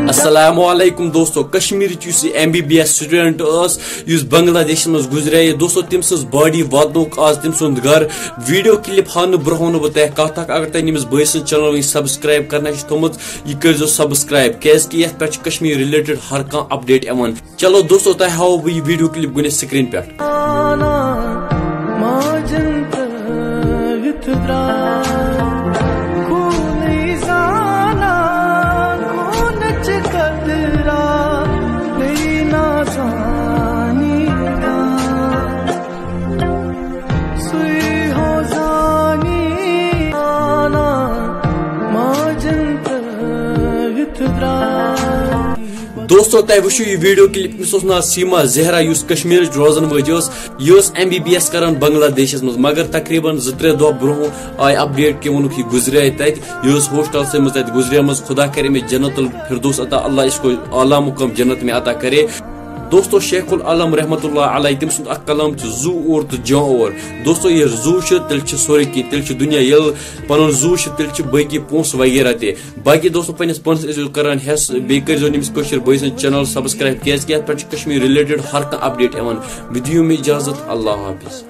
السلام علیکم دوستو کشمیر MBBS سٹوڈنٹ اس بنگلہ دیش مز گزرے دوستو تم سز باڈی واتنوک آج تم سند گھر ویڈیو کلپ ہاں برہو نا بہ کت اگر تہ نمس بھائی سن چینل سبسکرائب کرنا تھومت یہ کرزو سبسکرائب کیاز کہ یت پہ کشمیر ریلیٹڈ ہر کھانا اپڈیٹ ایوان چلو دوستو تہ ہاو بہ یہ ویڈیو کلپ گنس سکرین پہ دوستو تہ وچھو یہ ویڈیو کلپ اس نا سیما زہرا اس کشمیر روزن وجہ یہ MBBS کران بنگلہ دیشس مز مگر تقریباً 2-3 دہ برو آئی اپڈیٹ کہ ونک یہ گزرے تت یہ ہوسٹل سے مز تت گزرے مز خدا کرے میں جنت الفردوس عطا اللہ اس کو اعلیٰ مقام جنت میں عطا کرے دوستو شیخ العالم رحمت اللہ علیہ تم سند اخ کلام زو اور تو جان اور دوستو یہ زو تیل سوری کی تیل دنیا یل پن زو تیل باقی پونس وغیرہ تہ باقی دوستو پنس پانس کران حس بیٚیہِ کٔرزیٚو نمس کشمیر بھائی سن چینل سبسکرائب کیاز کہ اتھ پہ کشمیر ریلیٹڈ ہر کھانا اپڈیٹ ایوان ودیو میں اجازت اللہ حافظ.